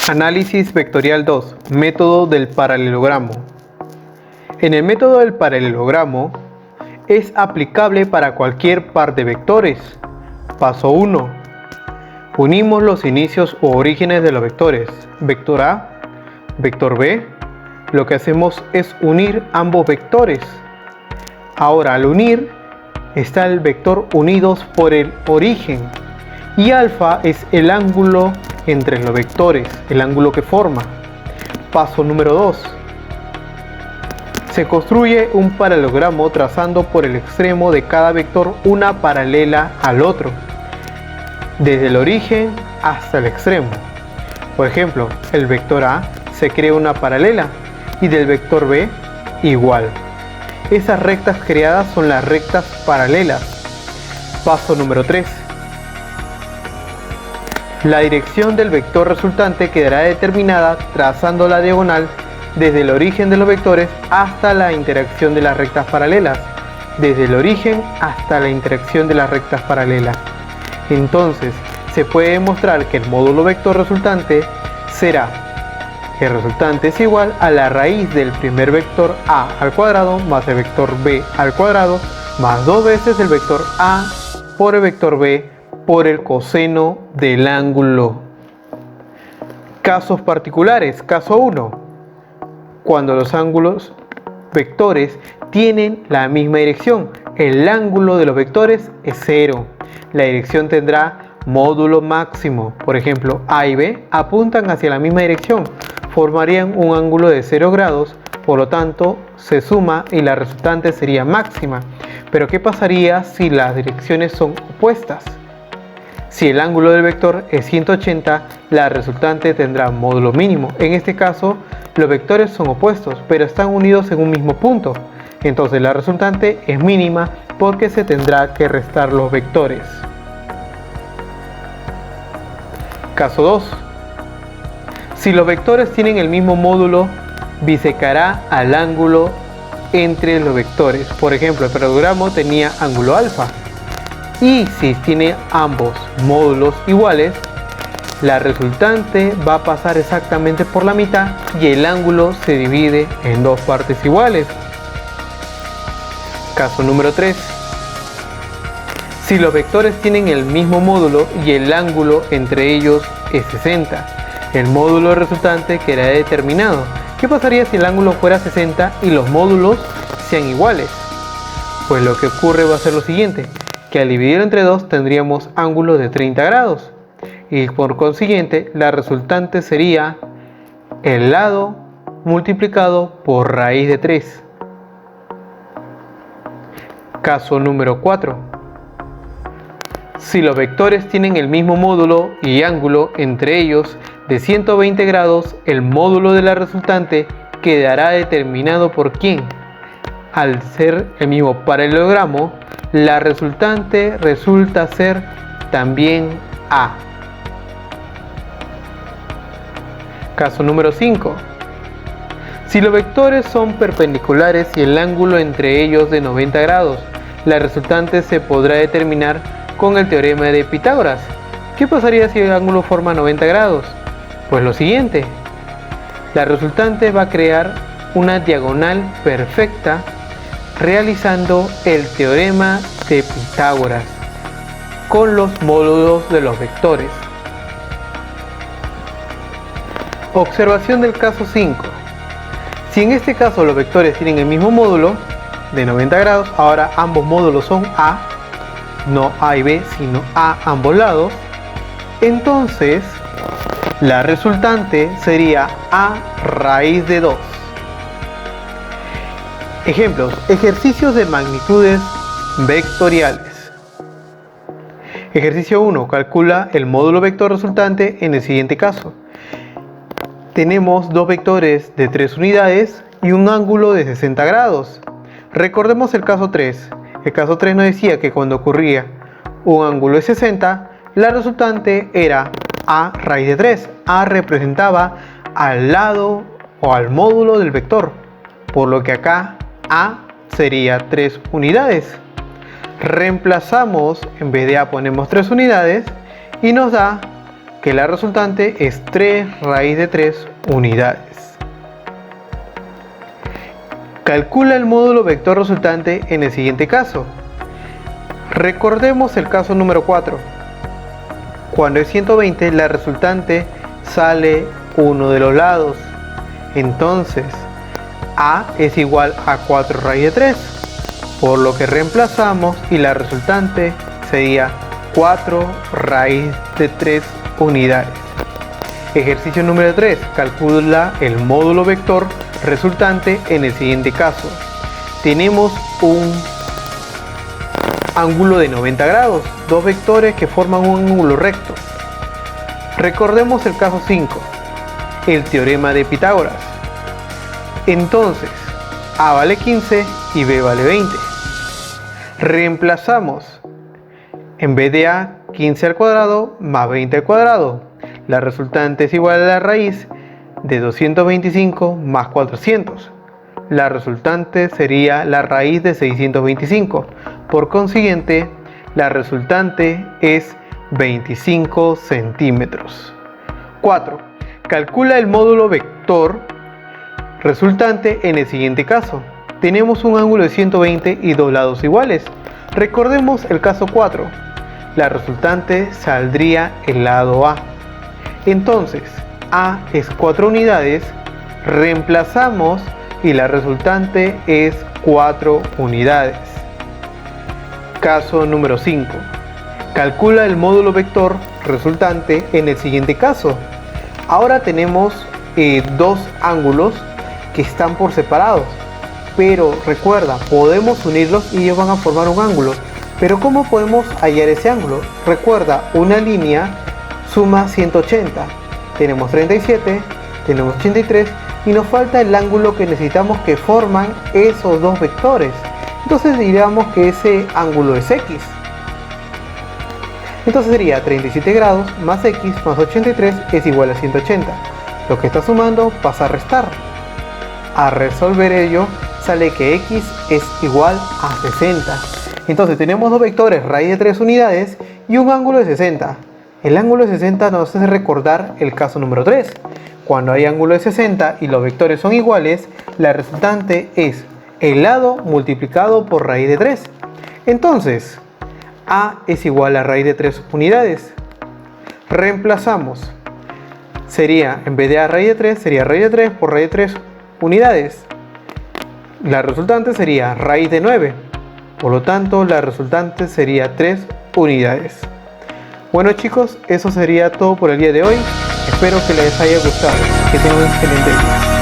Análisis vectorial 2. Método del paralelogramo. En el método del paralelogramo es aplicable para cualquier par de vectores. Paso 1. Unimos los inicios o orígenes de los vectores. Vector A, vector B. Lo que hacemos es unir ambos vectores. Ahora, al unir, está el vector unidos por el origen. Y alfa es el ángulo entre los vectores, el ángulo que forma. Paso número 2. Se construye un paralelogramo trazando por el extremo de cada vector una paralela al otro, desde el origen hasta el extremo. Por ejemplo, el vector A se crea una paralela y del vector B igual. Esas rectas creadas son las rectas paralelas. Paso número 3. La dirección del vector resultante quedará determinada trazando la diagonal desde el origen de los vectores hasta la interacción de las rectas paralelas. Desde el origen hasta la interacción de las rectas paralelas. Entonces, se puede demostrar que el módulo vector resultante será: el resultante es igual a la raíz del primer vector A al cuadrado más el vector B al cuadrado más 2 veces el vector A por el vector B por el coseno del ángulo. Casos particulares. Caso 1. Cuando los ángulos vectores tienen la misma dirección, el ángulo de los vectores es 0. La dirección tendrá módulo máximo. Por ejemplo, A y B apuntan hacia la misma dirección, formarían un ángulo de 0 grados, por lo tanto se suma y la resultante sería máxima. Pero ¿qué pasaría si las direcciones son opuestas? Si el ángulo del vector es 180, la resultante tendrá módulo mínimo. En este caso, los vectores son opuestos, pero están unidos en un mismo punto. Entonces la resultante es mínima porque se tendrá que restar los vectores. Caso 2. Si los vectores tienen el mismo módulo, bisecará al ángulo entre los vectores. Por ejemplo, el paralelogramo tenía ángulo alfa. Y si tiene ambos módulos iguales, la resultante va a pasar exactamente por la mitad y el ángulo se divide en dos partes iguales. Caso número 3. Si los vectores tienen el mismo módulo y el ángulo entre ellos es 60, el módulo resultante quedará determinado. ¿Qué pasaría si el ángulo fuera 60 y los módulos sean iguales? Pues lo que ocurre va a ser lo siguiente, que al dividir entre 2 tendríamos ángulos de 30 grados y por consiguiente la resultante sería el lado multiplicado por raíz de 3. Caso número 4. Si los vectores tienen el mismo módulo y ángulo entre ellos de 120 grados, el módulo de la resultante quedará determinado por ¿quién? Al ser el mismo paralelogramo, la resultante resulta ser también A. Caso número 5. Si los vectores son perpendiculares y el ángulo entre ellos de 90 grados, la resultante se podrá determinar con el teorema de Pitágoras. ¿Qué pasaría si el ángulo forma 90 grados? Pues lo siguiente, la resultante va a crear una diagonal perfecta realizando el teorema de Pitágoras con los módulos de los vectores. Observación del caso 5. Si en este caso los vectores tienen el mismo módulo de 90 grados, ahora ambos módulos son A, no A y B, sino A ambos lados, entonces la resultante sería A raíz de 2. Ejemplos: ejercicios de magnitudes vectoriales. Ejercicio 1. Calcula el módulo vector resultante en el siguiente caso. Tenemos dos vectores de 3 unidades y un ángulo de 60 grados. Recordemos el caso 3. El caso 3 nos decía que cuando ocurría un ángulo de 60, la resultante era A raíz de 3. A representaba al lado o al módulo del vector, por lo que acá A sería 3 unidades. Reemplazamos, en vez de A ponemos 3 unidades y nos da que la resultante es 3 raíz de 3 unidades. Calcula el módulo vector resultante en el siguiente caso. Recordemos el caso número 4. Cuando es 120, la resultante sale uno de los lados. Entonces, A es igual a 4 raíz de 3, por lo que reemplazamos y la resultante sería 4 raíz de 3 unidades. Ejercicio número 3. Calcula el módulo vector resultante en el siguiente caso. Tenemos un ángulo de 90 grados, dos vectores que forman un ángulo recto. Recordemos el caso 5, el teorema de Pitágoras. Entonces, A vale 15 y B vale 20. Reemplazamos, en vez de A, 15 al cuadrado más 20 al cuadrado. La resultante es igual a la raíz de 225 más 400. La resultante sería la raíz de 625. Por consiguiente, la resultante es 25 centímetros. 4. Calcula el módulo vector resultante en el siguiente caso. Tenemos un ángulo de 120 y dos lados iguales. Recordemos el caso 4. La resultante saldría el lado A. Entonces, A es 4 unidades, reemplazamos y la resultante es 4 unidades. Caso número 5. Calcula el módulo vector resultante en el siguiente caso. Ahora tenemos dos ángulos que están por separados, pero recuerda, podemos unirlos y ellos van a formar un ángulo. Pero ¿cómo podemos hallar ese ángulo? Recuerda, una línea suma 180, tenemos 37, tenemos 83 y nos falta el ángulo que necesitamos que forman esos dos vectores. Entonces diríamos que ese ángulo es X. Entonces sería 37 grados más X más 83 es igual a 180. Lo que está sumando pasa a restar. A resolver ello sale que X es igual a 60. Entonces tenemos dos vectores raíz de 3 unidades y un ángulo de 60. El ángulo de 60 nos hace recordar el caso número 3. Cuando hay ángulo de 60 y los vectores son iguales, la resultante es el lado multiplicado por raíz de 3. Entonces, A es igual a raíz de 3 unidades. Reemplazamos. Sería, en vez de A raíz de 3, sería raíz de 3 por raíz de 3 unidades. La resultante sería raíz de 9. Por lo tanto, la resultante sería 3 unidades. Bueno chicos, eso sería todo por el día de hoy. Espero que les haya gustado. Que tengan un excelente día.